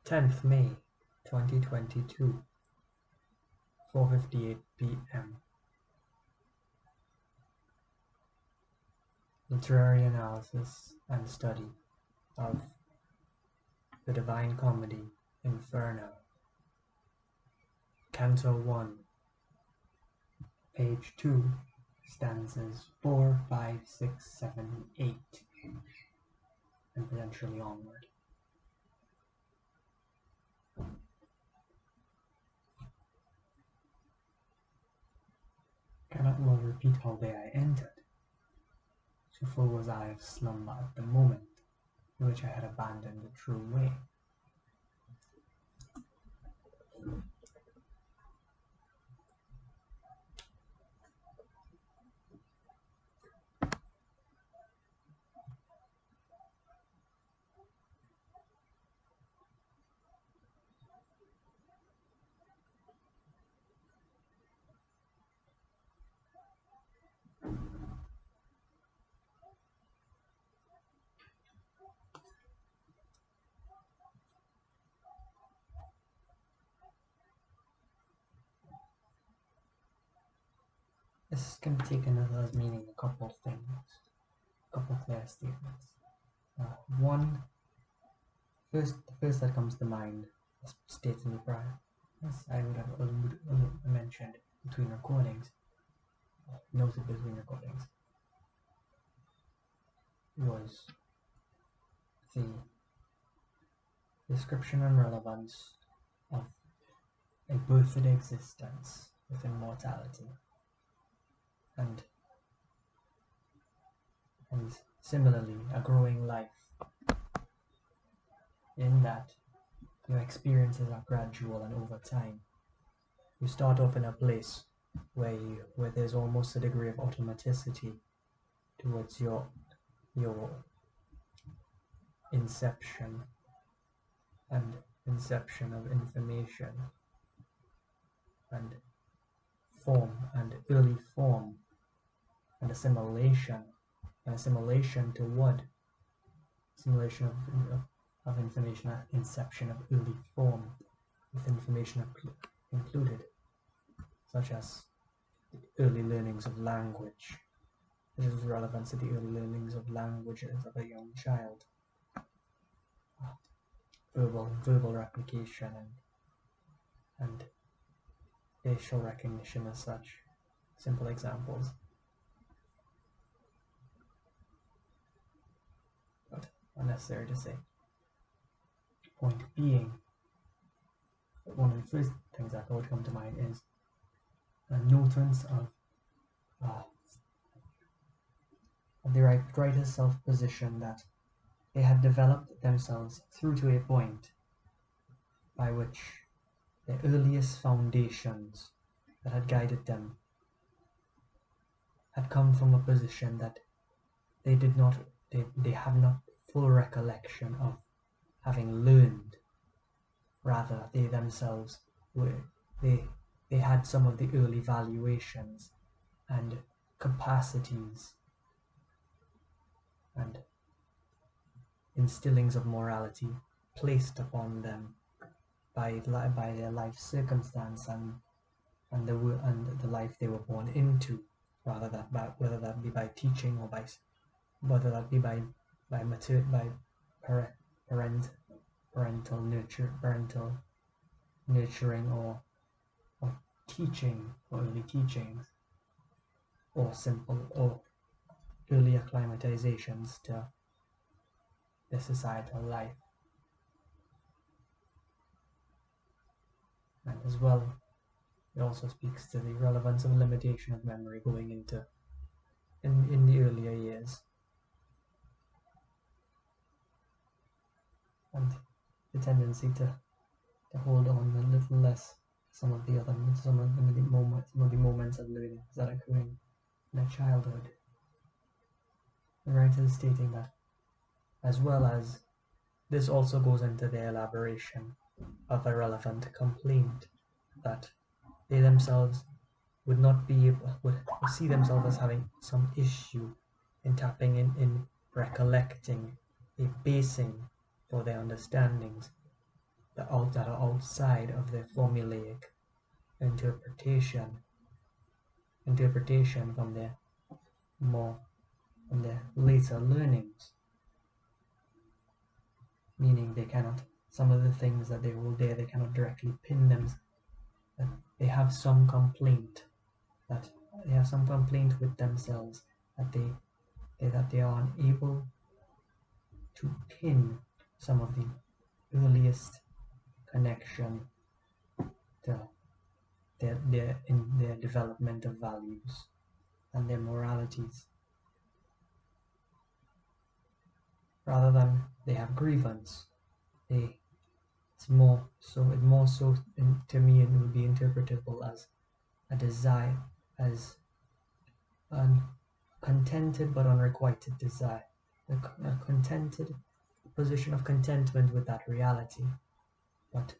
10th May 2022, 4:58 p.m. Literary analysis and study of the Divine Comedy, Inferno, Canto 1, page 2, stanzas 4, 5, 6, 7, 8, and potentially onward. Cannot well repeat how there I entered, so full was I of slumber at the moment in which I had abandoned the true way. This can be taken as meaning a couple of things, a couple of clear statements. The first that comes to mind, as stated in the prior, as I would have mentioned between recordings, noted between recordings, was the description and relevance of a birthed existence within mortality, and similarly a growing life, in that your experiences are gradual and over time. You start off in a place where there's almost a degree of automaticity towards your inception of information and form and early form and assimilation to what? Assimilation of information at inception of early form, with information included, such as the early learnings of language, which is relevant to the early learnings of languages of a young child, verbal replication and facial recognition as such, simple examples. But unnecessary to say. Point being, one of the first things that would come to mind is a notice of the writer's self-position, that they had developed themselves through to a point by which the earliest foundations that had guided them had come from a position that they had not full recollection of having learned. Rather, they themselves they had some of the early valuations and capacities and instillings of morality placed upon them by their life circumstance and the life they were born into, whether that be by teaching or whether that be by parental nurturing or teaching, or early teachings, or early acclimatizations to the societal life. And as well, it also speaks to the relevance of limitation of memory going into in the earlier years, and the tendency to hold on a little less some of the moments of learning that are occurring in their childhood. The writer is stating that, as well as this, also goes into the elaboration of a relevant complaint that they themselves would see themselves as having some issue in tapping in recollecting a basing for their understandings that are outside of their formulaic interpretation from their later learnings, meaning they cannot, some of the things that they hold there, they cannot directly pin them, that they have some complaint with themselves, that they are unable to pin some of the earliest connection to their development of values and their moralities. Rather than they have grievance, to me it would be interpretable as a desire, as a contented but unrequited desire, a contented position of contentment with that reality, but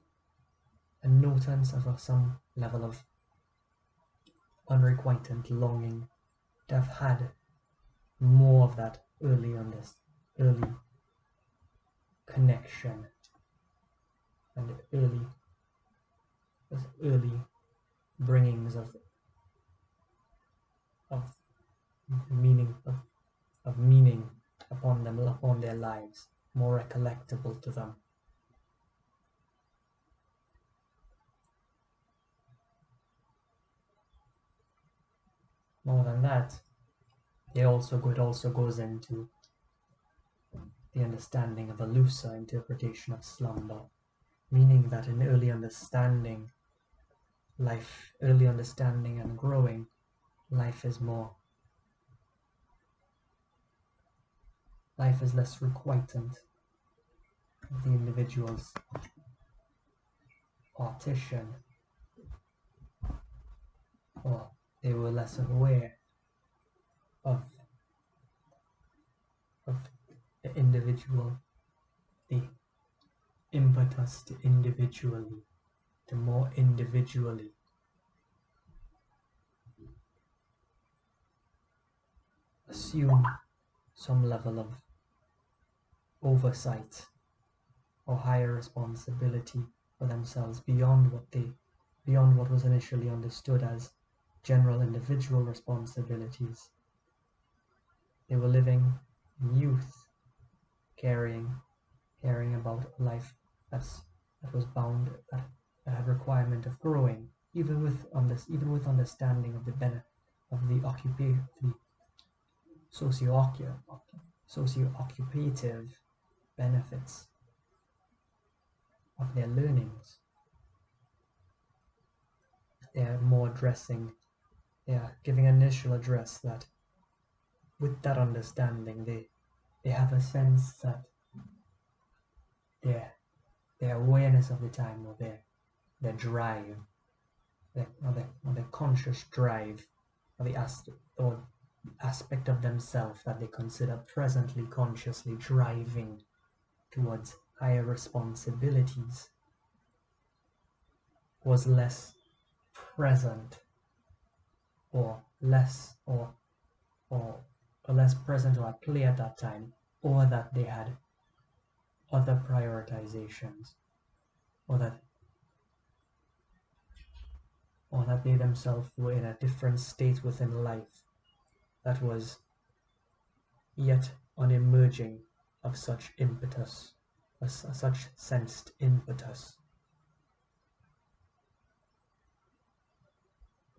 a notance of some level of unrequited longing to have had more of that early connection and early bringings of meaning upon their lives, more recollectable to them. More than that, it also goes into the understanding of a looser interpretation of slumber, meaning that in early understanding and growing, life is less requitant of the individual's partition, or they were less aware of the individual, the impetus to more individually assume some level of oversight or higher responsibility for themselves beyond what was initially understood as general individual responsibilities. They were living in youth, caring about a life that had requirement of growing, even with understanding of the socio-occupative benefits of their learnings. They are giving an initial address that with that understanding they have a sense that their awareness of the time, or their drive, or their conscious drive, or the aspect of themselves that they consider presently consciously driving towards higher responsibilities, was less present, or less present or at play at that time, or that they had other prioritizations, or that they themselves were in a different state within life that was yet unemerging of such impetus, such sensed impetus,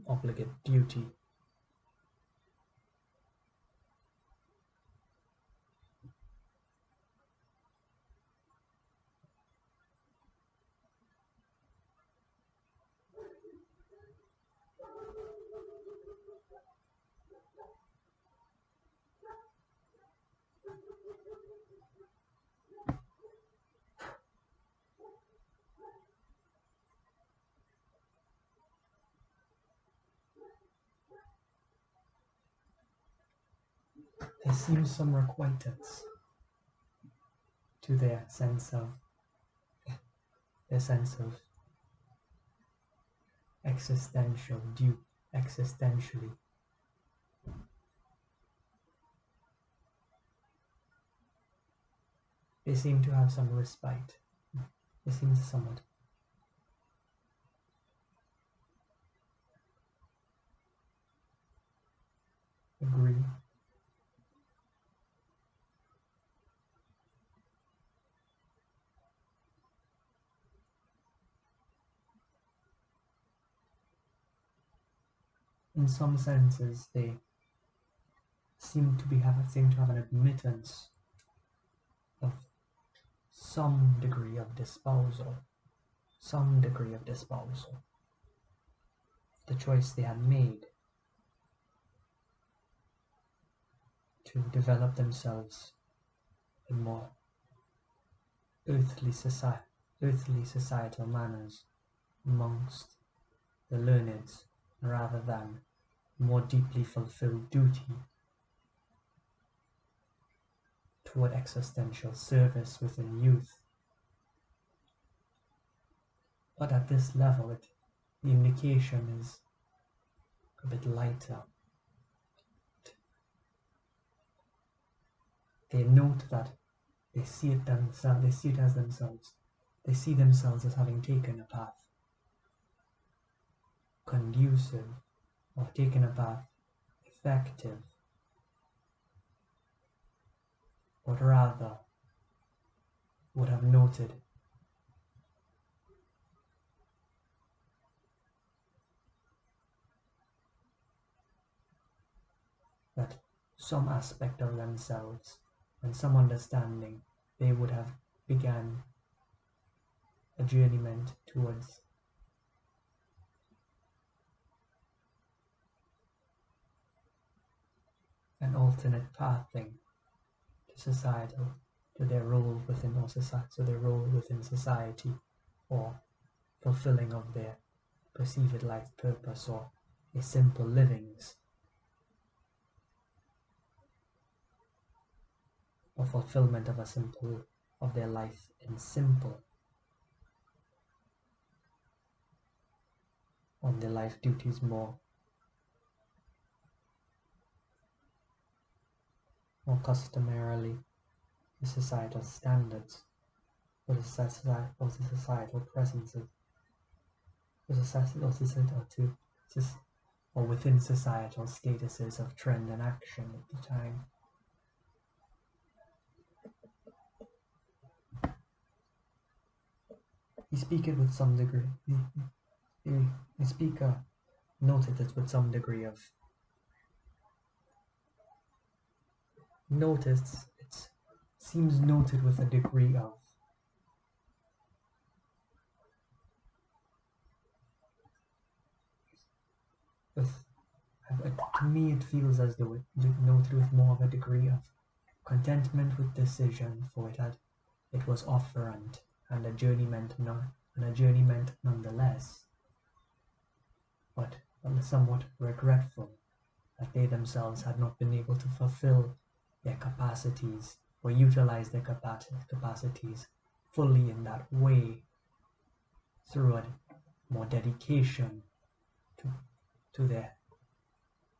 obligate duty. There seems some requitance to their sense of existentially. They seem to have some respite It seems to somewhat agree. In some senses, they seem to have an admittance of some degree of disposal, the choice they had made to develop themselves in more earthly societal manners amongst the learned, rather than more deeply fulfilled duty toward existential service within youth. But at this level, the indication is a bit lighter. They note that they see it as themselves. They see themselves as having taken a path conducive, or taken a path effective, but rather would have noted that some aspect of themselves and some understanding, they would have began a journeyment towards an alternate pathing to societal, to their role within society, or fulfilling of their perceived life purpose, or a simple livings, or fulfillment of their life in simple, on their life duties more customarily the societal standards, or the societal presences, or within societal statuses of trend and action at the time. The speaker with some degree, the speaker noted this with some degree of noticed. It seems noted with a degree of to me it feels as though it noted with more of a degree of contentment with decision, for it was offerant and a journeyment nonetheless, but somewhat regretful that they themselves had not been able to fulfill their capacities or utilize their capacities fully in that way, through a more dedication to their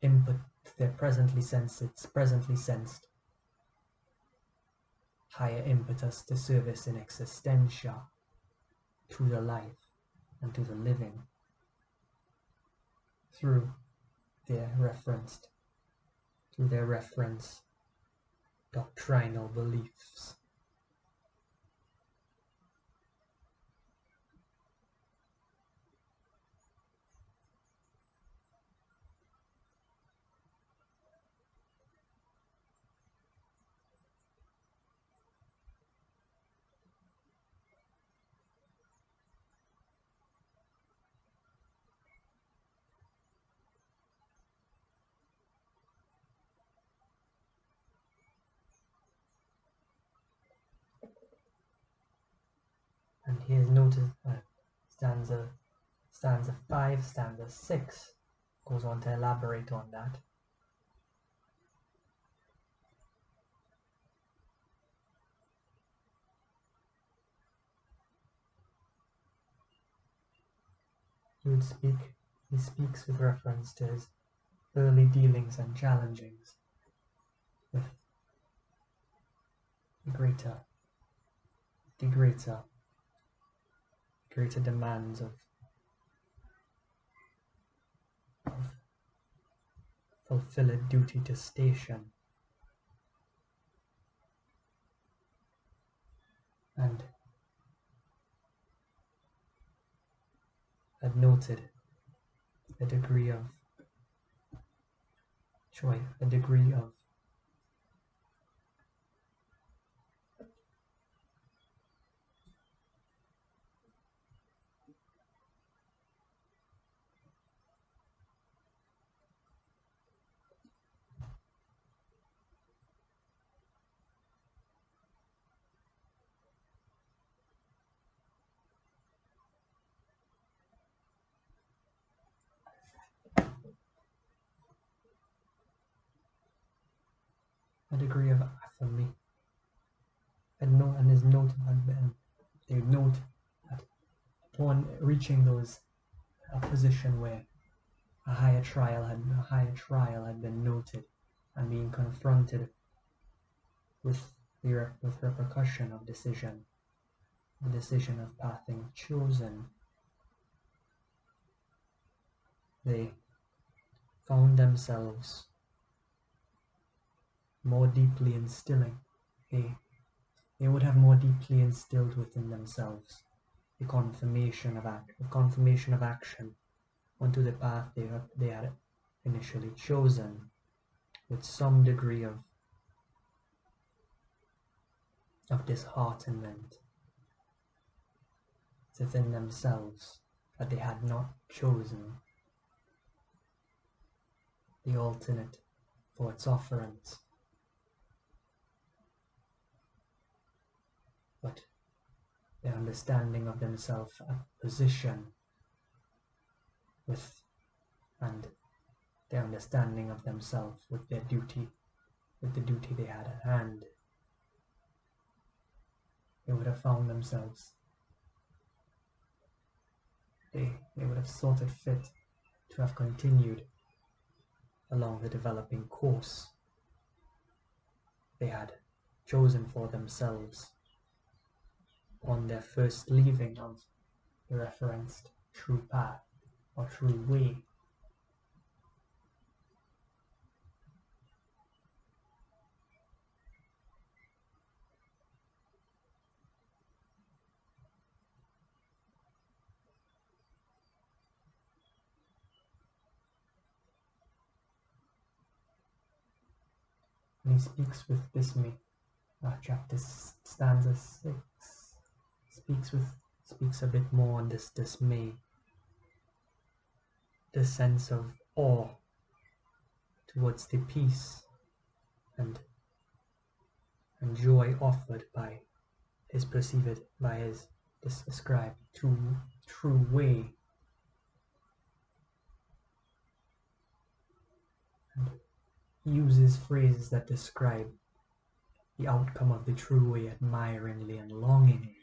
input, their presently sensed higher impetus to service in existentia, to the life and to the living, through their referenced doctrinal beliefs. And here's noted stanza 5, stanza 6 goes on to elaborate on that. He speaks with reference to his early dealings and challengings with the greater greater demands of fulfilled duty to station, and had noted a degree of joy, a degree of affirmation. And his note had been, they note that upon reaching a position where a higher trial had been noted and being confronted with with repercussion of decision, the decision of pathing chosen, they found themselves more deeply instilling. They would have more deeply instilled within themselves the confirmation of action onto the path they had initially chosen, with some degree of disheartenment within themselves that they had not chosen the alternate for its offerance. But their understanding of themselves at position and their understanding of themselves with the duty they had at hand, they would have found themselves, they would have thought it fit to have continued along the developing course they had chosen for themselves on their first leaving of the referenced true path or true way. And he speaks with dismay. Chapter stanza 6 speaks a bit more on this dismay, this sense of awe towards the peace and joy offered by his described true way, and he uses phrases that describe the outcome of the true way admiringly and longingly.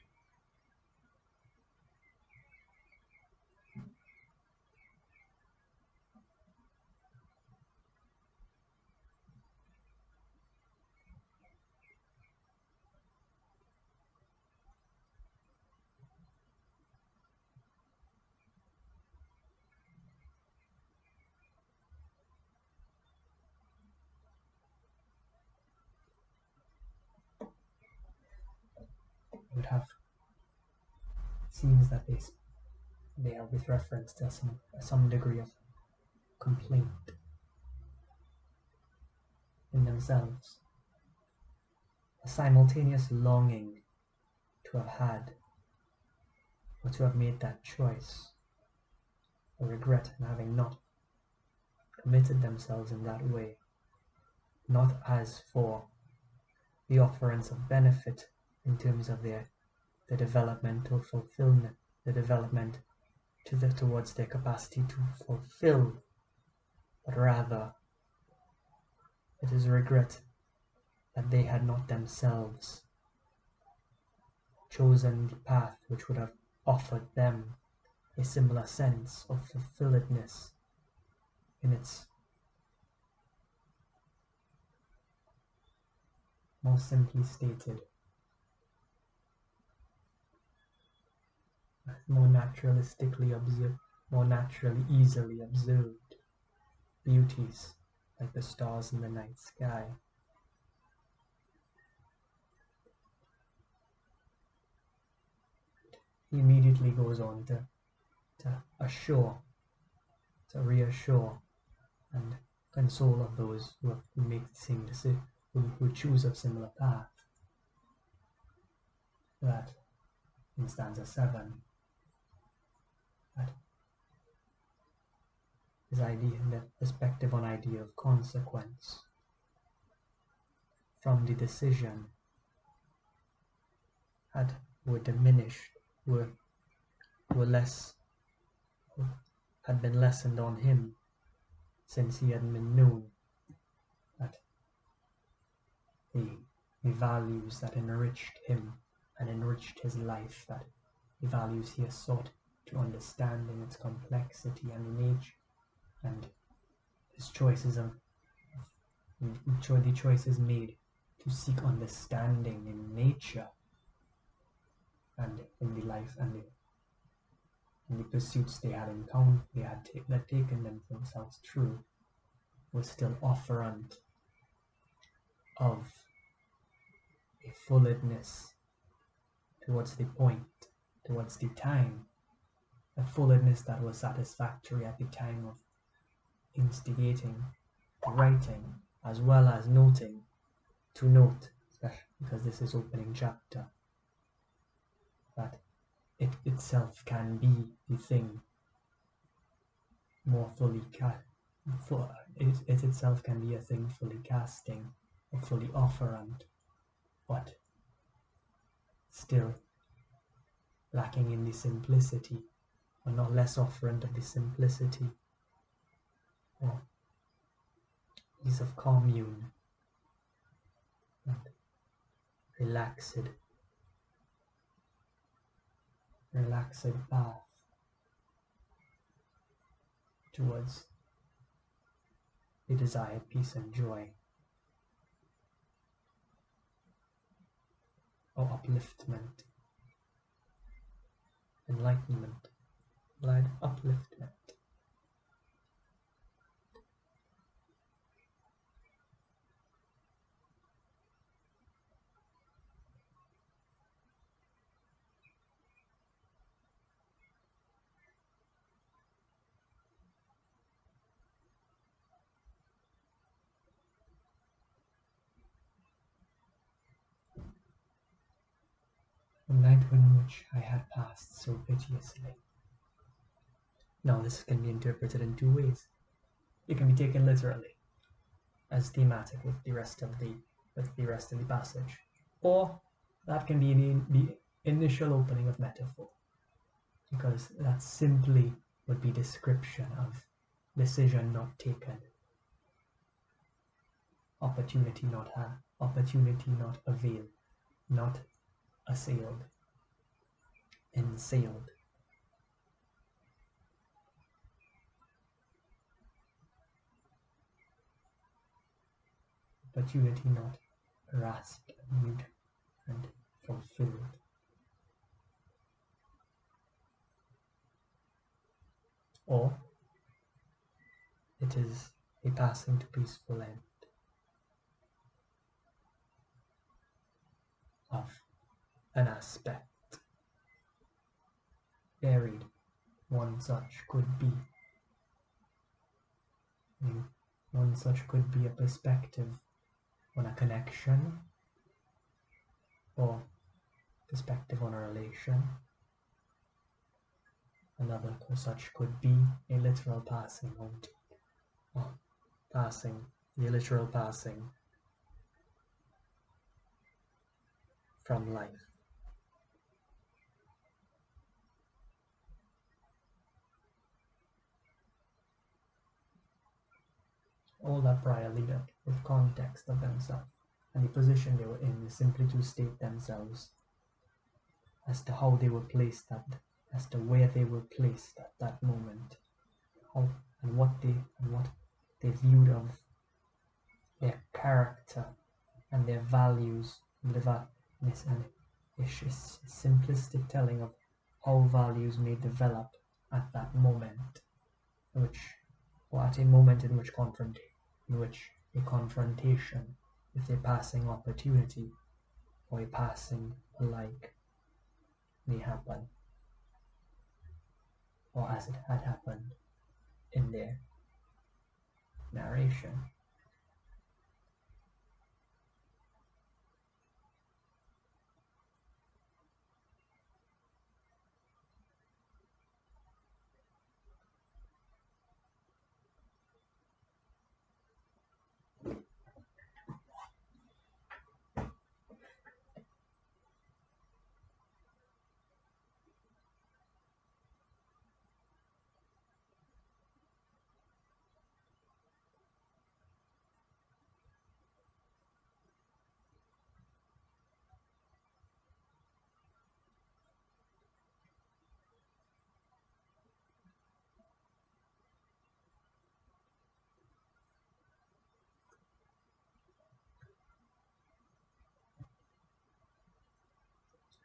Would have seems that they are with reference to some degree of complaint in themselves, a simultaneous longing to have had or to have made that choice, a regret in having not committed themselves in that way, not as for the offerance of benefit in terms of the developmental fulfillment, the development towards their capacity to fulfill, but rather it is a regret that they had not themselves chosen the path which would have offered them a similar sense of fulfilledness in its more simply stated, more naturalistically observed, more naturally easily observed beauties like the stars in the night sky. He immediately goes on to reassure and console of those who make the same decision, who choose a similar path. That in stanza 7, that his idea, the perspective on idea of consequence from the decision were diminished, were less, had been lessened on him, since he had been known that the values that enriched him and enriched his life, that the values he has sought to understand in its complexity and in age, and his choices the choices made to seek understanding in nature and in the life and in the pursuits they had encountered, they had taken themselves through, was still offerant of a fulness towards the point, towards the time, a fulness that was satisfactory at the time of instigating, writing, as well as noting, to note, especially because this is opening chapter, that it itself can be the thing more fully it itself can be a thing fully casting, or fully offerant, but still lacking in the simplicity, or not less offerant of the simplicity, or ease of commune, and relaxed path towards the desired peace and joy, or upliftment, enlightenment, upliftment. The night in which I had passed so piteously. Now this can be interpreted in two ways. It can be taken literally, as thematic with the rest of the passage, or that can be the initial opening of metaphor, because that simply would be description of decision not taken, opportunity not had, opportunity not availed, not assailed, ensailed. Opportunity not grasped and mute and fulfilled. Or it is a passing to peaceful end of an aspect. Varied, one such could be. One such could be a perspective on a connection, or perspective on a relation. Another such could be a literal passing out, or the literal passing from life. All that prior leader with context of themselves and the position they were in is simply to state themselves as to how they were placed as to where they were placed at that moment, and what they viewed of their character and their values, and a simplistic telling of how values may develop at that moment, or at a moment in which a confrontation with a passing opportunity or a passing alike may happen, or as it had happened in their narration.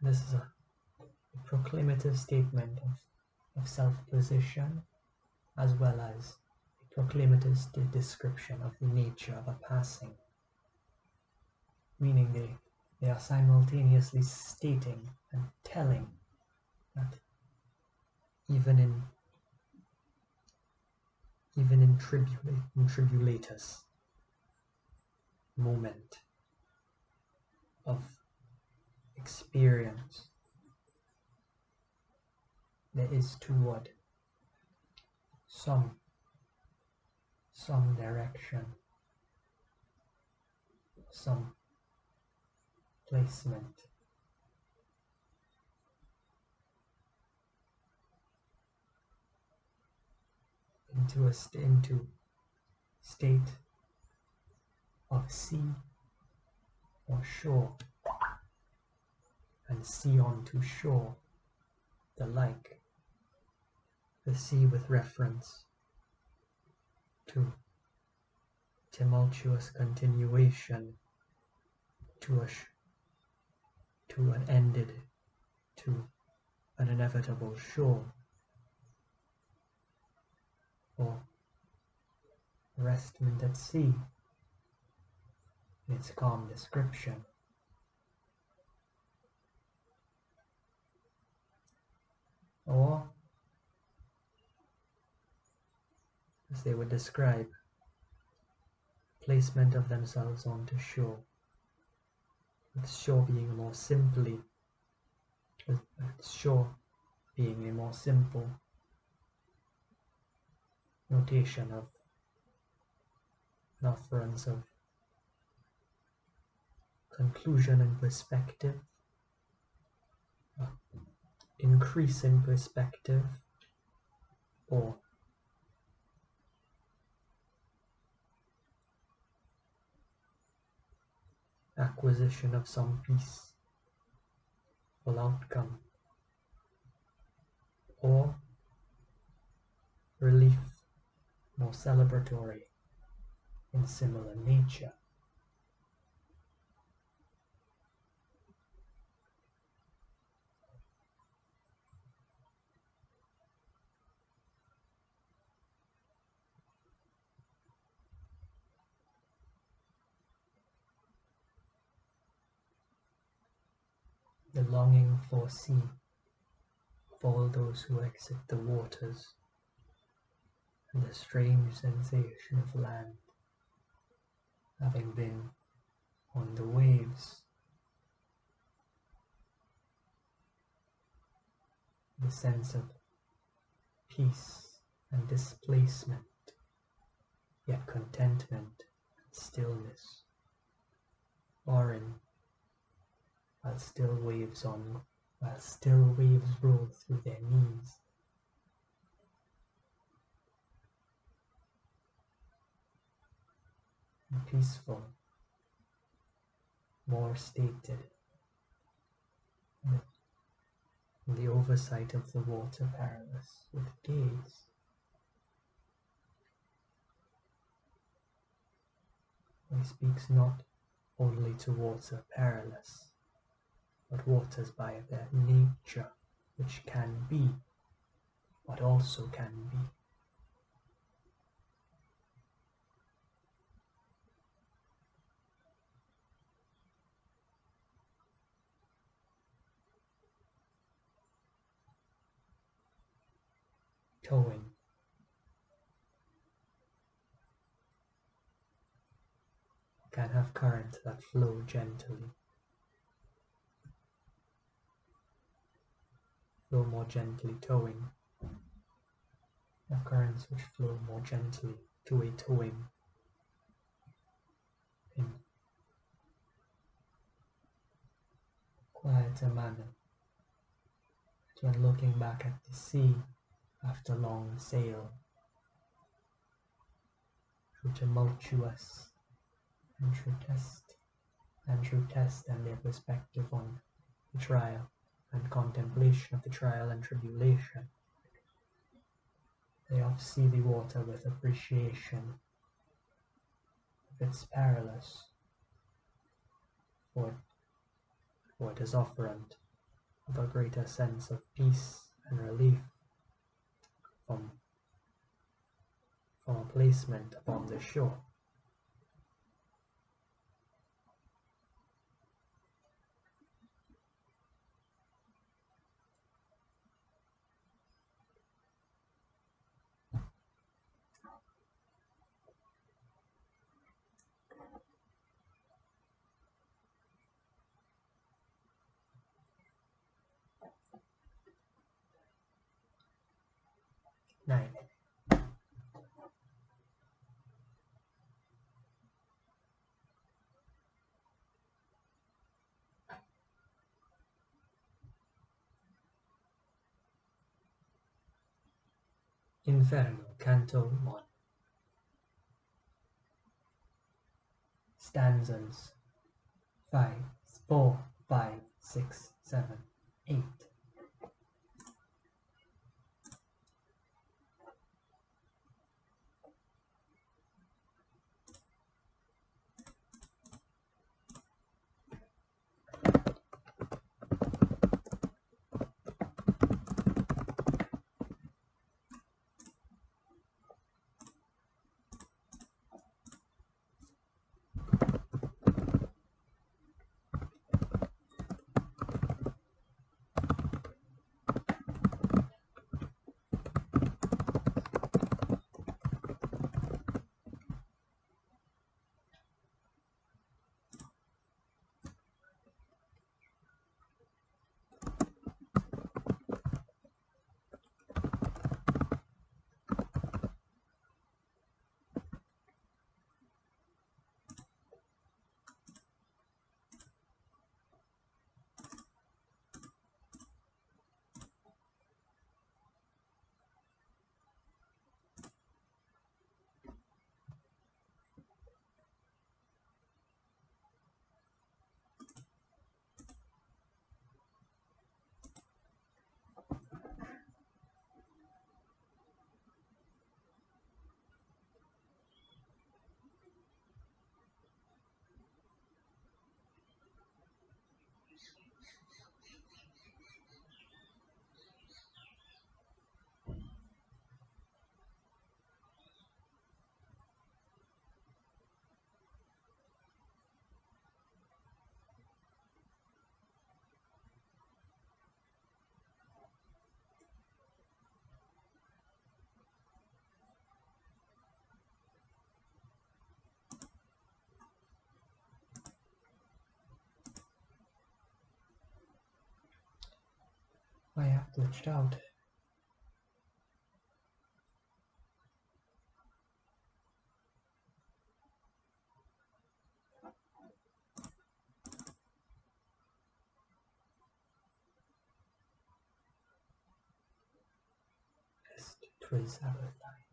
This is a proclamative statement of self-position, as well as a proclamative description of the nature of a passing, meaning they are simultaneously stating and telling that even in tribulatus moment of experience, there is toward some direction, some placement, into state of sea or shore, and sea onto shore, the like, the sea with reference to tumultuous continuation, to an ended, to an inevitable shore, or restment at sea in its calm description, or as they would describe, placement of themselves onto shore, with shore being a more simple notation of an offerance of conclusion and perspective, increase in perspective, or acquisition of some peaceful outcome, or relief more celebratory in similar nature. The longing for sea of all those who exit the waters, and the strange sensation of land, having been on the waves, the sense of peace and displacement, yet contentment and stillness, or in while still waves roll through their knees. And peaceful, more stated, in the oversight of the water perilous with gaze. He speaks not only to water perilous, but waters by their nature which can be, but also can be. Towing. Can have currents that flow gently, flow more gently, towing. Have currents which flow more gently to a towing in quieter manner. When looking back at the sea after long sail, through tumultuous and through test and their perspective on the trial and contemplation of the trial and tribulation, they oft see the water with appreciation of its perilous, for it is offerant of a greater sense of peace and relief from a placement upon the shore. Nine. Inferno, Canto 1. Stanzas 5, 4, 5, 6, 7, 8. I have glitched out. Est tris abertai.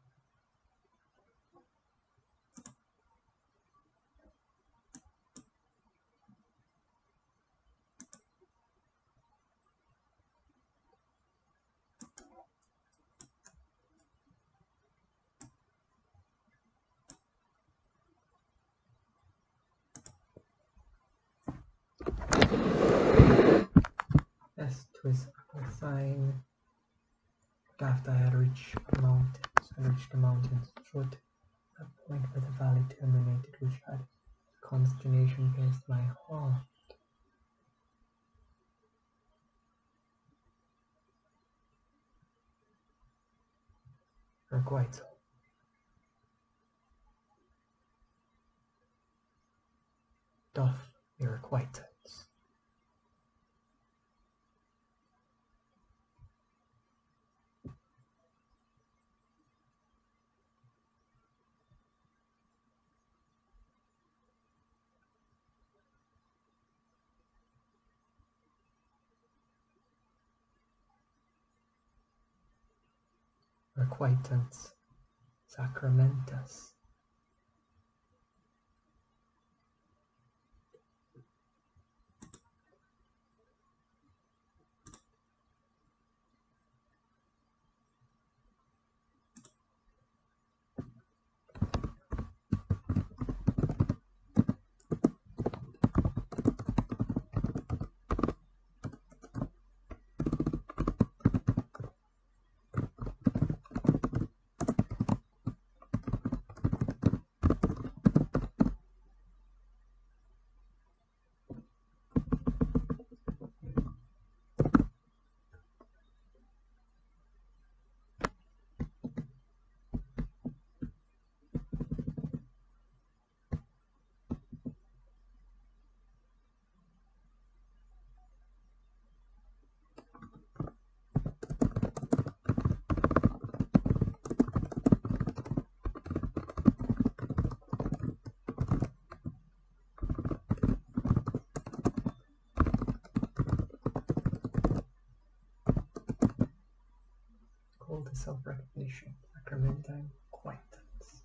Est tris abertai. sign. After I had reached the mountain's foot, that point where the valley terminated, which had consternation pierced my heart. Requital. Doth be requitance. Requitance sacramentus. Call to self-recognition, sacramentine quietance.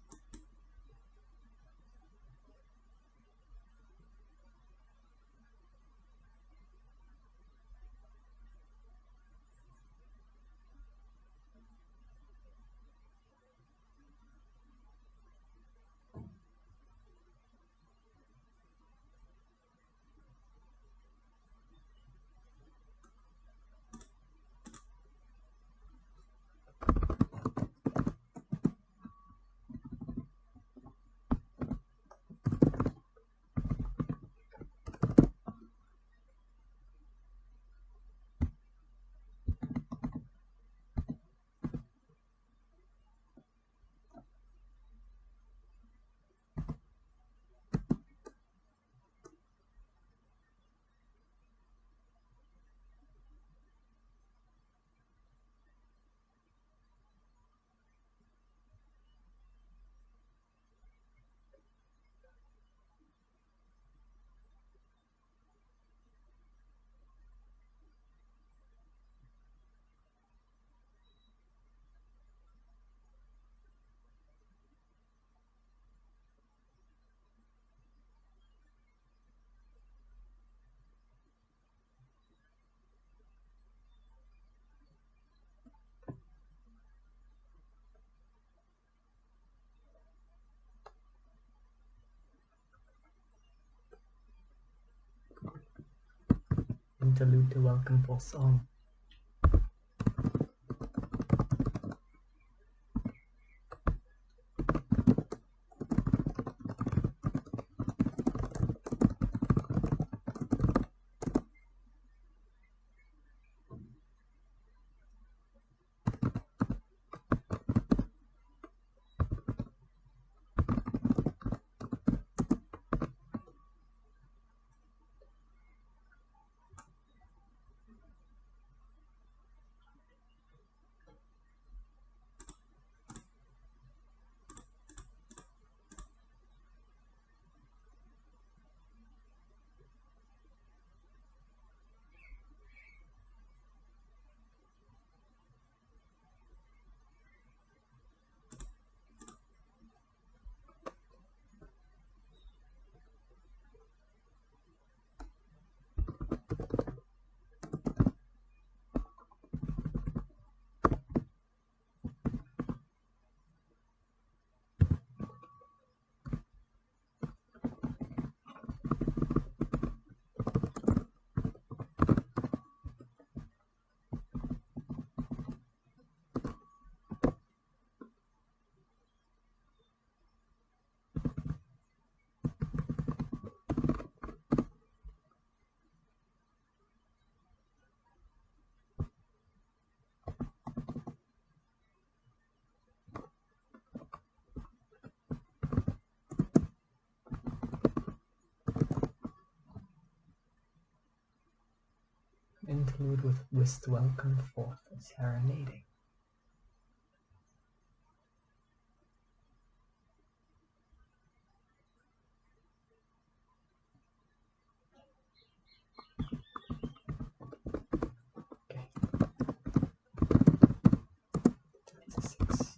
Interlude to welcome for song. Interlude with whist welcome forth and serenading. Okay. 26.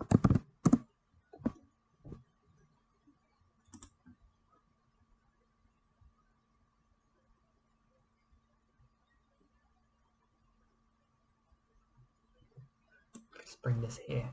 Let's bring this here.